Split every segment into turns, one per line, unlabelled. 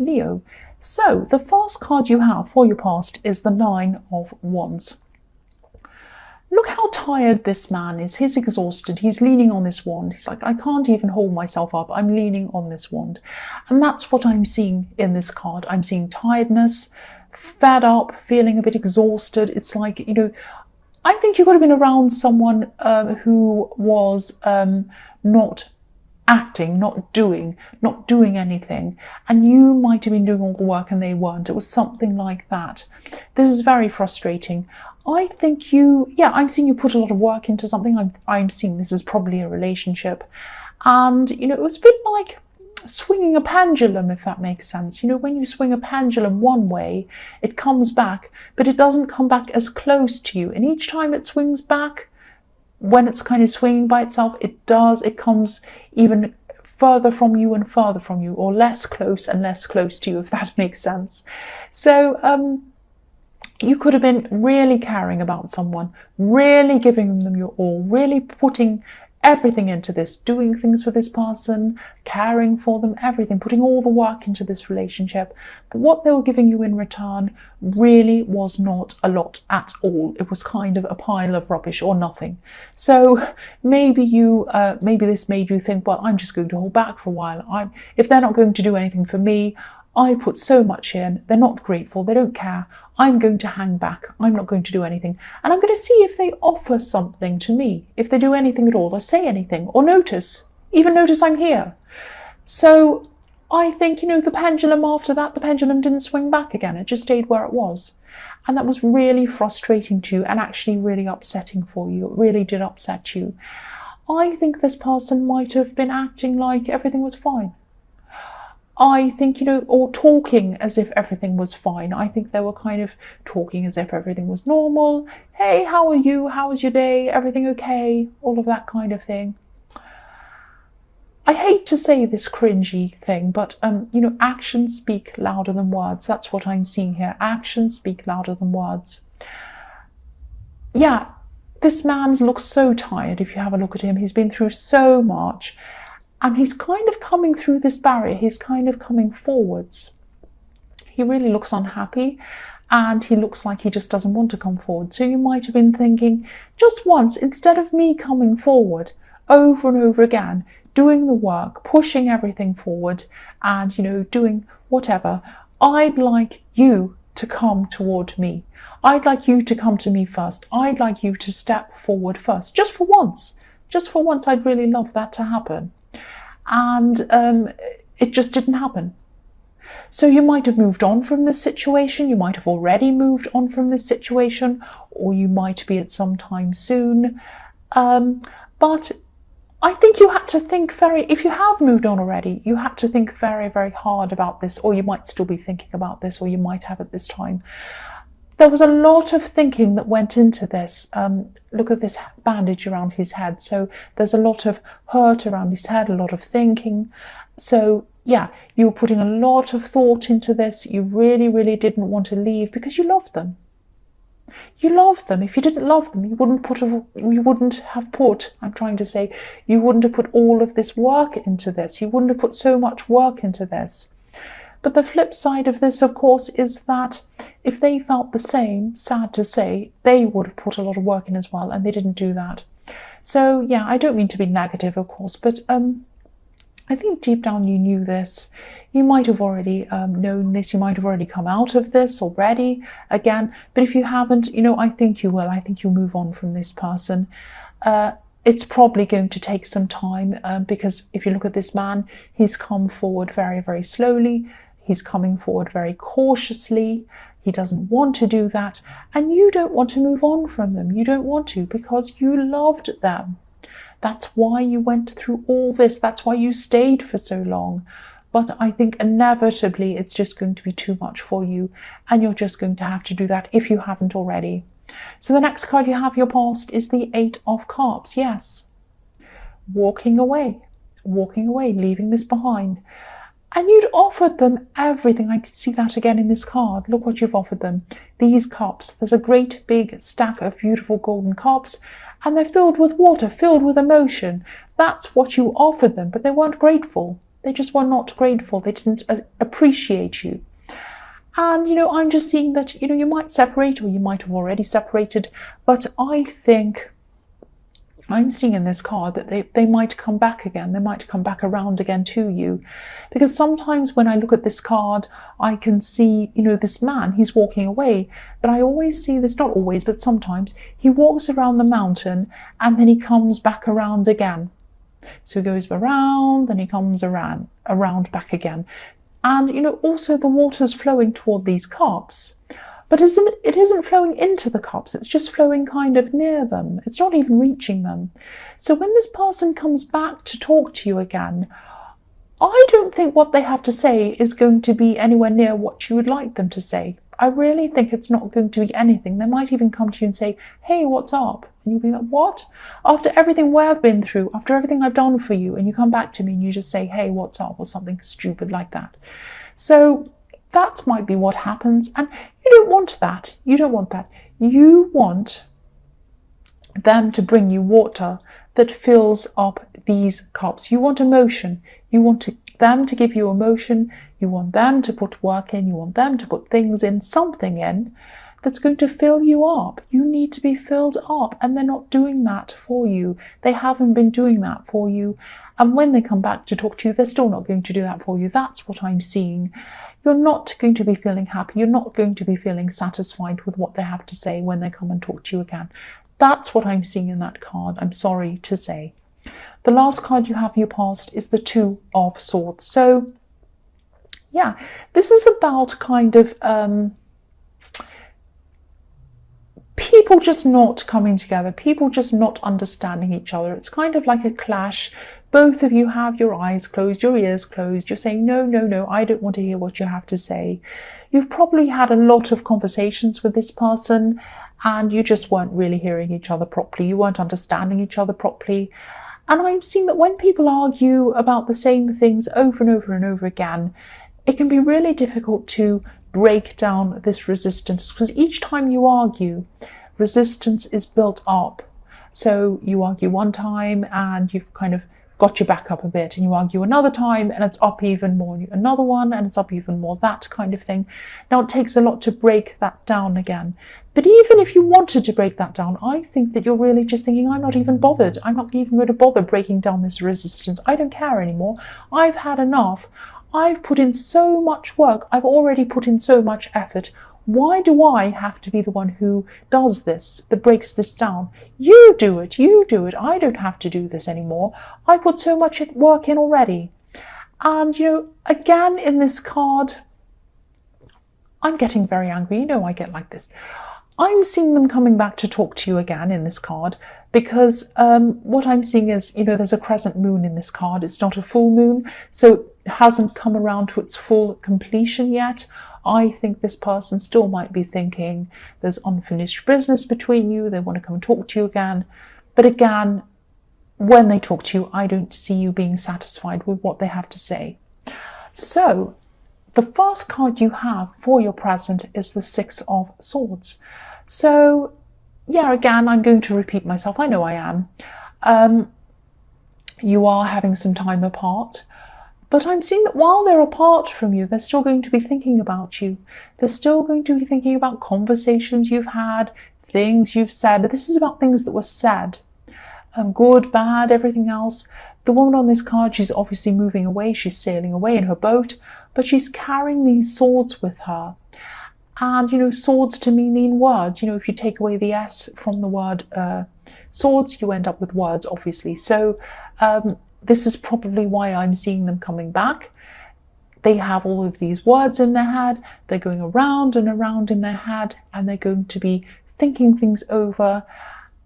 Leo. So the first card you have for your past is the Nine of Wands. Look how tired this man is. He's exhausted. He's leaning on this wand. He's like, I can't even hold myself up. I'm leaning on this wand. And that's what I'm seeing in this card. I'm seeing tiredness, fed up, feeling a bit exhausted. It's like, I think you could have been around someone who was not acting, not doing anything. And you might have been doing all the work and they weren't. It was something like that. This is very frustrating. I think I'm seeing you put a lot of work into something. I'm seeing this is probably a relationship. And, it was a bit like swinging a pendulum, if that makes sense. When you swing a pendulum one way, it comes back, but it doesn't come back as close to you. And each time it swings back, when it's kind of swinging by itself, it comes even further from you and further from you, or less close and less close to you, if that makes sense. So, you could have been really caring about someone, really giving them your all, really putting everything into this, doing things for this person, caring for them, everything, putting all the work into this relationship. But what they were giving you in return really was not a lot at all. It was kind of a pile of rubbish or nothing. So maybe this made you think, well, I'm just going to hold back for a while. If they're not going to do anything for me, I put so much in, they're not grateful, they don't care, I'm going to hang back, I'm not going to do anything. And I'm going to see if they offer something to me, if they do anything at all, or say anything, or even notice I'm here. So I think, the pendulum after that, the pendulum didn't swing back again, it just stayed where it was. And that was really frustrating to you and actually really upsetting for you. It really did upset you. I think this person might have been acting like everything was fine. I think, or talking as if everything was fine. I think they were kind of talking as if everything was normal. Hey, how are you? How was your day? Everything okay? All of that kind of thing. I hate to say this cringy thing, but, actions speak louder than words. That's what I'm seeing here. Actions speak louder than words. Yeah, this man looks so tired if you have a look at him. He's been through so much. And he's kind of coming through this barrier. He's kind of coming forwards. He really looks unhappy and he looks like he just doesn't want to come forward. So you might have been thinking, just once, instead of me coming forward over and over again, doing the work, pushing everything forward and, doing whatever, I'd like you to come toward me. I'd like you to come to me first. I'd like you to step forward first, just for once. Just for once, I'd really love that to happen. And it just didn't happen. So you might have moved on from this situation, you might have already moved on from this situation, or you might be at some time soon. But I think you had to think if you have moved on already, you had to think very, very hard about this, or you might still be thinking about this, or you might have at this time. There was a lot of thinking that went into this. Look at this bandage around his head. So there's a lot of hurt around his head, a lot of thinking. So yeah, you were putting a lot of thought into this. You really, really didn't want to leave because you loved them. You loved them. If you didn't love them, you wouldn't have put all of this work into this. You wouldn't have put so much work into this. But the flip side of this, of course, is that if they felt the same, sad to say, they would have put a lot of work in as well, and they didn't do that. So, yeah, I don't mean to be negative, of course, but I think deep down you knew this. You might have already known this. You might have already come out of this already again. But if you haven't, I think you will. I think you'll move on from this person. It's probably going to take some time because if you look at this man, he's come forward very, very slowly. He's coming forward very cautiously. He doesn't want to do that. And you don't want to move on from them. You don't want to because you loved them. That's why you went through all this. That's why you stayed for so long. But I think inevitably it's just going to be too much for you. And you're just going to have to do that if you haven't already. So the next card you have your past is the Eight of Cups. Yes. Walking away, leaving this behind. And you'd offered them everything. I can see that again in this card. Look what you've offered them. These cups. There's a great big stack of beautiful golden cups. And they're filled with water, filled with emotion. That's what you offered them, but they weren't grateful. They just were not grateful. They didn't appreciate you. And, I'm just seeing that, you might separate, or you might have already separated, but I think I'm seeing in this card that they might come back again. They might come back around again to you. Because sometimes when I look at this card, I can see, this man, he's walking away. But I always see this, not always, but sometimes, he walks around the mountain and then he comes back around again. So he goes around, then he comes around back again. And, also the water's flowing toward these cups. But it isn't flowing into the cups, it's just flowing kind of near them. It's not even reaching them. So when this person comes back to talk to you again, I don't think what they have to say is going to be anywhere near what you would like them to say. I really think it's not going to be anything. They might even come to you and say, hey, what's up? And you'll be like, what? After everything we've been through, after everything I've done for you, and you come back to me and you just say, hey, what's up? Or something stupid like that. So that might be what happens. And you don't want that. You don't want that. You want them to bring you water that fills up these cups. You want emotion. You want them to give you emotion. You want them to put work in. You want them to put things in, something in, that's going to fill you up. You need to be filled up, and they're not doing that for you. They haven't been doing that for you. And when they come back to talk to you, they're still not going to do that for you. That's what I'm seeing. You're not going to be feeling happy. You're not going to be feeling satisfied with what they have to say when they come and talk to you again. That's what I'm seeing in that card, I'm sorry to say. The last card you have in your past is the Two of Swords. So, yeah, this is about kind of people just not coming together, people just not understanding each other. It's kind of like a clash. Both of you have your eyes closed, your ears closed. You're saying, no, no, no, I don't want to hear what you have to say. You've probably had a lot of conversations with this person and you just weren't really hearing each other properly. You weren't understanding each other properly. And I'm seeing that when people argue about the same things over and over and over again, it can be really difficult to break down this resistance, because each time you argue, resistance is built up. So you argue one time and you've kind of got your back up a bit, and you argue another time and it's up even more, and another one and it's up even more, that kind of thing. Now it takes a lot to break that down again. But even if you wanted to break that down, I think that you're really just thinking, I'm not even bothered. I'm not even going to bother breaking down this resistance. I don't care anymore. I've had enough. I've put in so much work. I've already put in so much effort. Why do I have to be the one who does this, that breaks this down? You do it, you do it. I don't have to do this anymore. I put so much work in already. And, again, in this card, I'm getting very angry. I get like this. I'm seeing them coming back to talk to you again in this card, because what I'm seeing is, there's a crescent moon in this card. It's not a full moon, so it hasn't come around to its full completion yet. I think this person still might be thinking there's unfinished business between you. They want to come and talk to you again. But again, when they talk to you, I don't see you being satisfied with what they have to say. So the first card you have for your present is the Six of Swords. So, yeah, again, I'm going to repeat myself. I know I am. You are having some time apart. But I'm seeing that while they're apart from you, they're still going to be thinking about you. They're still going to be thinking about conversations you've had, things you've said. This is about things that were said. Good, bad, everything else. The woman on this card, she's obviously moving away. She's sailing away in her boat, but she's carrying these swords with her. And, swords to me mean words. If you take away the S from the word swords, you end up with words, obviously. So, this is probably why I'm seeing them coming back. They have all of these words in their head. They're going around and around in their head, and they're going to be thinking things over,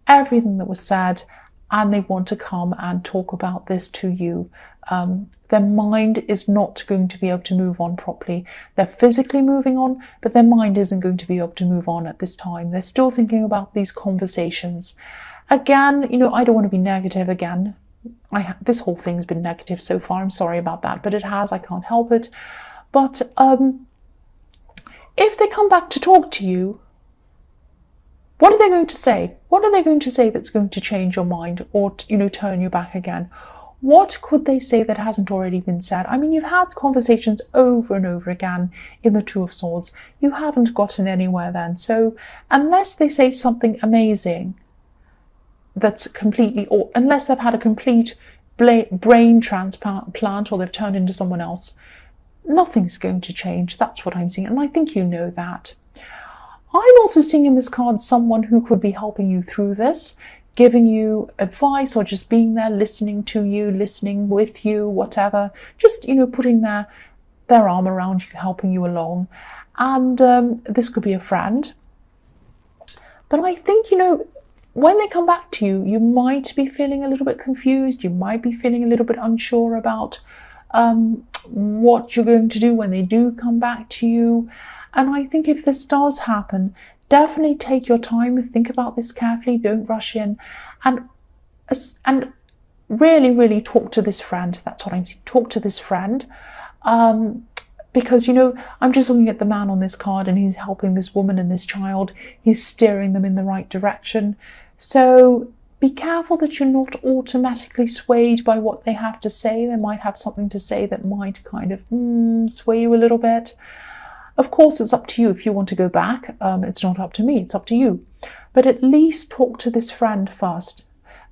everything that was said, and they want to come and talk about this to you. Their mind is not going to be able to move on properly. They're physically moving on, but their mind isn't going to be able to move on at this time. They're still thinking about these conversations. Again, I don't want to be negative again. This whole thing's been negative so far. I'm sorry about that, but it has. I can't help it. But if they come back to talk to you, what are they going to say? What are they going to say that's going to change your mind or, turn you back again? What could they say that hasn't already been said? I mean, you've had conversations over and over again in the Two of Swords. You haven't gotten anywhere then. So unless they say something amazing that's completely, or unless they've had a complete brain transplant or they've turned into someone else, nothing's going to change. That's what I'm seeing. And I think you know that. I'm also seeing in this card someone who could be helping you through this, giving you advice or just being there, listening to you, listening with you, whatever. Just, putting their arm around you, helping you along. And this could be a friend. But I think, when they come back to you, you might be feeling a little bit confused. You might be feeling a little bit unsure about what you're going to do when they do come back to you. And I think if this does happen, definitely take your time, think about this carefully, don't rush in, and really, really talk to this friend. That's what I'm saying. Talk to this friend. Because, I'm just looking at the man on this card and he's helping this woman and this child. He's steering them in the right direction. So be careful that you're not automatically swayed by what they have to say. They might have something to say that might kind of sway you a little bit. Of course, it's up to you if you want to go back. It's not up to me. It's up to you. But at least talk to this friend first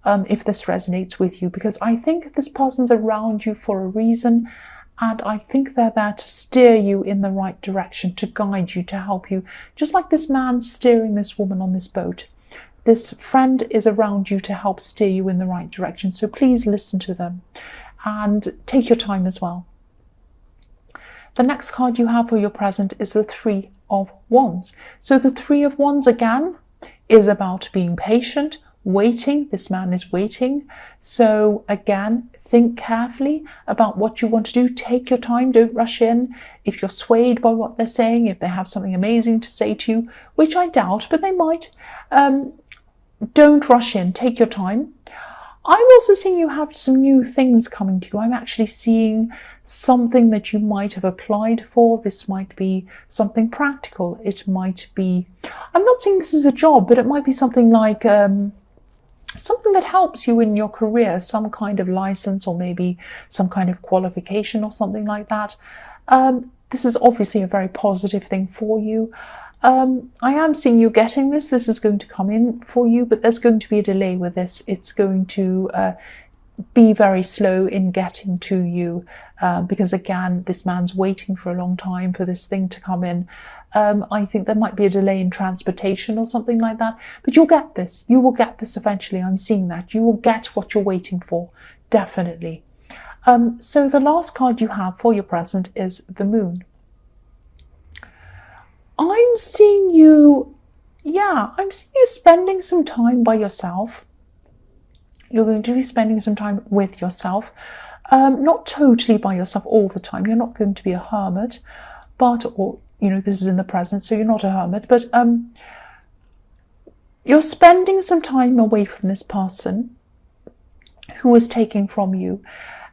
if this resonates with you, because I think this person's around you for a reason. And I think they're there to steer you in the right direction, to guide you, to help you. Just like this man steering this woman on this boat. This friend is around you to help steer you in the right direction. So please listen to them and take your time as well. The next card you have for your present is the Three of Wands. So the Three of Wands again is about being patient, waiting. This man is waiting. So again, think carefully about what you want to do. Take your time, don't rush in. If you're swayed by what they're saying, if they have something amazing to say to you, which I doubt, but they might, don't rush in, take your time. I'm also seeing you have some new things coming to you. I'm actually seeing something that you might have applied for. This might be something practical. It might be, I'm not saying this is a job, but it might be something like something that helps you in your career, some kind of license or maybe some kind of qualification or something like that. This is obviously a very positive thing for you. I am seeing you getting this. This is going to come in for you, but there's going to be a delay with this. It's going to be very slow in getting to you because, again, this man's waiting for a long time for this thing to come in. I think there might be a delay in transportation or something like that, but you'll get this. You will get this eventually. I'm seeing that. You will get what you're waiting for, definitely. So the last card you have for your present is the Moon. I'm seeing you, I'm seeing you spending some time by yourself. You're going to be spending some time with yourself, not totally by yourself all the time. You're not going to be a hermit, but, this is in the present, so you're not a hermit, but you're spending some time away from this person who is taking from you.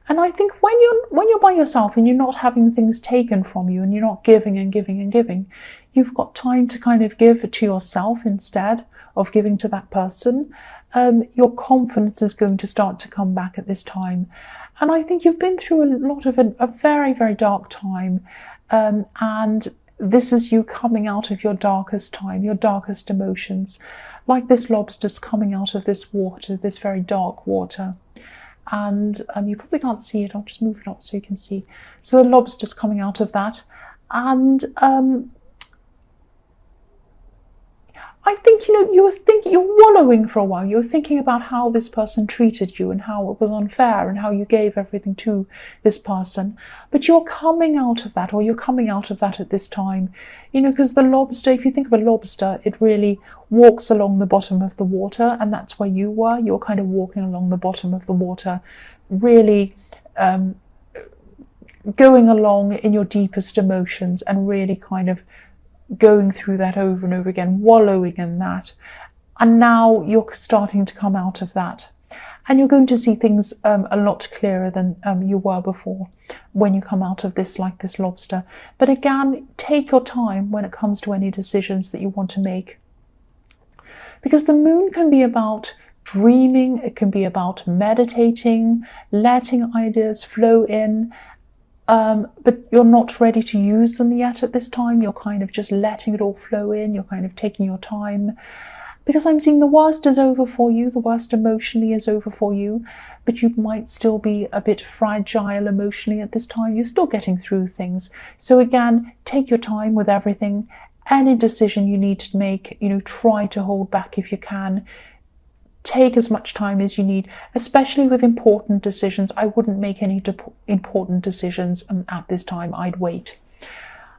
And I think when you're by yourself and you're not having things taken from you and you're not giving and giving and giving, you've got time to kind of give to yourself instead of giving to that person. Your confidence is going to start to come back at this time. And I think you've been through a lot of a very, very dark time. And this is you coming out of your darkest time, your darkest emotions, like this lobster's coming out of this water, this very dark water. And you probably can't see it. I'll just move it up so you can see. So the lobster's coming out of that. And I think, you're wallowing for a while. You're thinking about how this person treated you and how it was unfair and how you gave everything to this person. But you're coming out of that, or you're coming out of that at this time. Because the lobster, if you think of a lobster, it really walks along the bottom of the water, and that's where you were. You're kind of walking along the bottom of the water, really going along in your deepest emotions and really kind of going through that over and over again, wallowing in that. And now you're starting to come out of that. And you're going to see things a lot clearer than you were before when you come out of this, like this lobster. But again, take your time when it comes to any decisions that you want to make. Because the Moon can be about dreaming, it can be about meditating, letting ideas flow in, but you're not ready to use them yet at this time. You're kind of just letting it all flow in, you're kind of taking your time. Because I'm seeing the worst is over for you, the worst emotionally is over for you, but you might still be a bit fragile emotionally at this time. You're still getting through things. So again, take your time with everything. Any decision you need to make, try to hold back if you can. Take as much time as you need, especially with important decisions. I wouldn't make any important decisions at this time. I'd wait.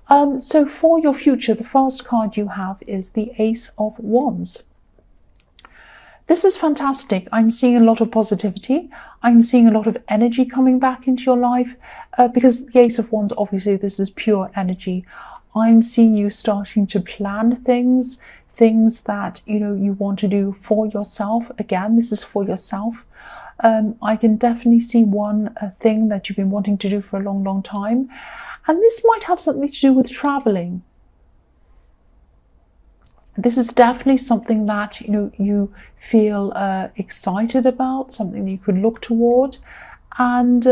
So for your future, the first card you have is the Ace of Wands. This is fantastic. I'm seeing a lot of positivity. I'm seeing a lot of energy coming back into your life because the Ace of Wands, obviously, this is pure energy. I'm seeing you starting to plan things that, you want to do for yourself. Again, this is for yourself. I can definitely see one thing that you've been wanting to do for a long, long time. And this might have something to do with traveling. This is definitely something that you feel excited about, something that you could look toward, and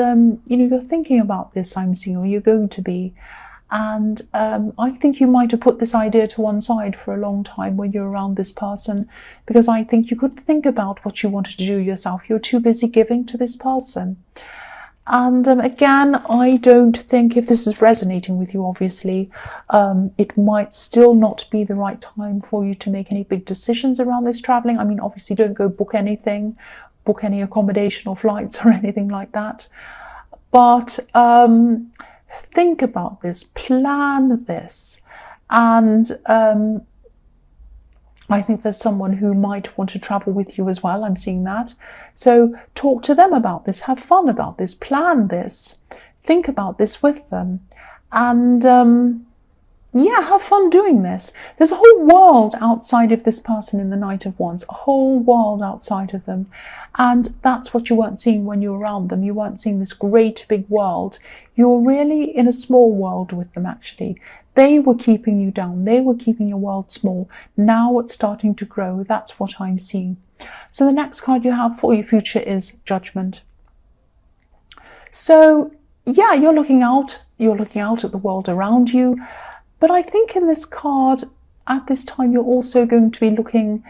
you're thinking about this. I'm seeing, or you're going to be, and I think you might have put this idea to one side for a long time when you're around this person, because I think you could think about what you wanted to do yourself. You're too busy giving to this person. And again, I don't think, if this is resonating with you, obviously, it might still not be the right time for you to make any big decisions around this traveling. I mean, obviously, don't go book anything, book any accommodation or flights or anything like that. But think about this, plan this, and I think there's someone who might want to travel with you as well. I'm seeing that. So talk to them about this, have fun about this, plan this, think about this with them. And have fun doing this. There's a whole world outside of this person in the Knight of Wands, a whole world outside of them. And that's what you weren't seeing when you were around them. You weren't seeing this great big world. You're really in a small world with them, actually. They were keeping you down. They were keeping your world small. Now it's starting to grow. That's what I'm seeing. So the next card you have for your future is Judgment. So yeah, you're looking out at the world around you. But I think in this card, at this time, you're also going to be looking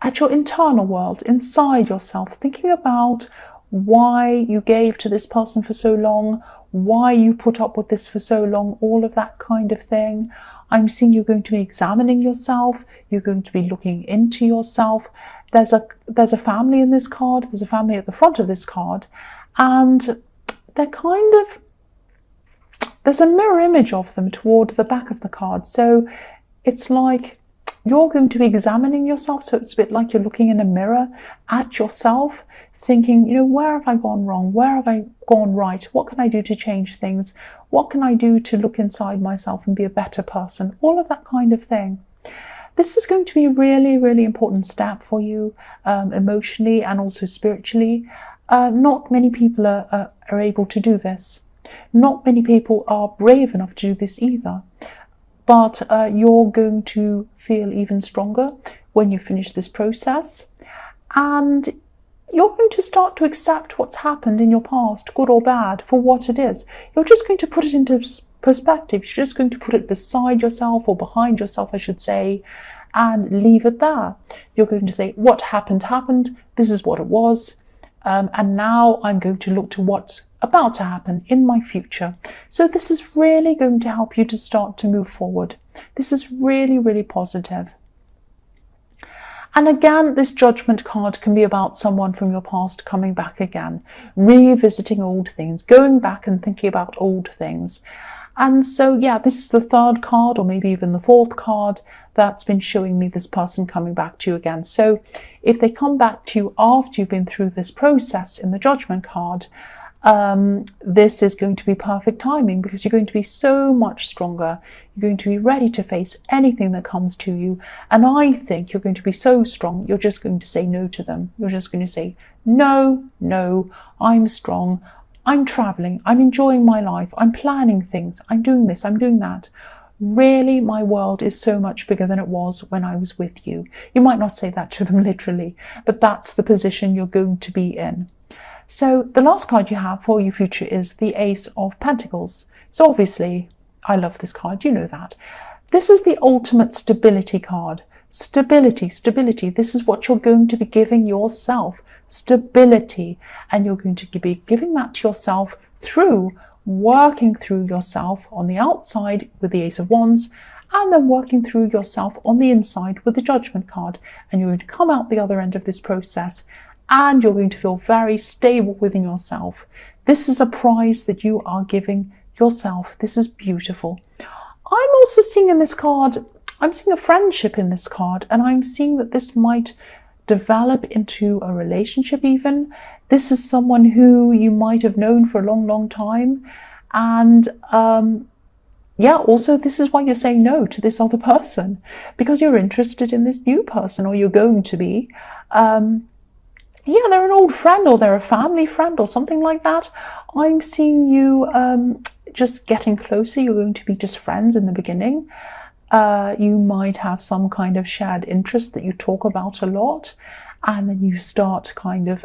at your internal world, inside yourself, thinking about why you gave to this person for so long, why you put up with this for so long, all of that kind of thing. I'm seeing you're going to be examining yourself. You're going to be looking into yourself. There's a family in this card. There's a family at the front of this card. And they're kind of, there's a mirror image of them toward the back of the card. So it's like you're going to be examining yourself. So it's a bit like you're looking in a mirror at yourself, thinking, where have I gone wrong? Where have I gone right? What can I do to change things? What can I do to look inside myself and be a better person? All of that kind of thing. This is going to be a really, really important step for you emotionally and also spiritually. Not many people are able to do this. Not many people are brave enough to do this either. But you're going to feel even stronger when you finish this process. And you're going to start to accept what's happened in your past, good or bad, for what it is. You're just going to put it into perspective. You're just going to put it beside yourself, or behind yourself, I should say, and leave it there. You're going to say, what happened, happened. This is what it was. And now I'm going to look to what's about to happen in my future. So this is really going to help you to start to move forward. This is really, really positive. And again, this Judgment card can be about someone from your past coming back again, revisiting old things, going back and thinking about old things. And so, yeah, this is the third card, or maybe even the fourth card, that's been showing me this person coming back to you again. So if they come back to you after you've been through this process in the Judgment card, this is going to be perfect timing, because you're going to be so much stronger. You're going to be ready to face anything that comes to you. And I think you're going to be so strong, you're just going to say no to them. You're just going to say, no, I'm strong. I'm traveling. I'm enjoying my life. I'm planning things. I'm doing this. I'm doing that. Really, my world is so much bigger than it was when I was with you. You might not say that to them literally, but that's the position you're going to be in. So the last card you have for your future is the Ace of Pentacles. So obviously, I love this card, you know that. This is the ultimate stability card. Stability, stability. This is what you're going to be giving yourself. Stability. And you're going to be giving that to yourself through working through yourself on the outside with the Ace of Wands, and then working through yourself on the inside with the Judgment card. And you're going to come out the other end of this process and you're going to feel very stable within yourself. This is a prize that you are giving yourself. This is beautiful. I'm also seeing in this card, I'm seeing a friendship in this card, and I'm seeing that this might develop into a relationship even. This is someone who you might have known for a long, long time. And yeah, also this is why you're saying no to this other person, because you're interested in this new person, or you're going to be. Yeah, they're an old friend, or they're a family friend, or something like that. I'm seeing you just getting closer. You're going to be just friends in the beginning. You might have some kind of shared interest that you talk about a lot, and then you start kind of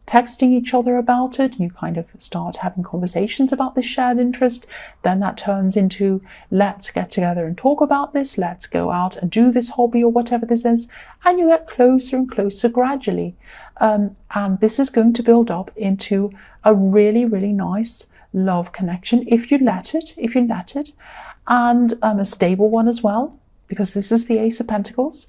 texting each other about it. You kind of start having conversations about this shared interest. Then that turns into, let's get together and talk about this. Let's go out and do this hobby or whatever this is. And you get closer and closer gradually. And this is going to build up into a really, really nice love connection if you let it, and a stable one as well, because this is the Ace of Pentacles.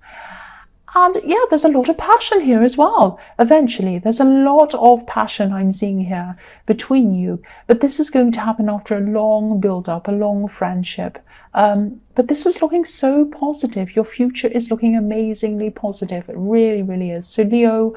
And yeah, there's a lot of passion here as well. Eventually, there's a lot of passion I'm seeing here between you. But this is going to happen after a long build-up, a long friendship. But this is looking so positive. Your future is looking amazingly positive. It really, really is. So Leo,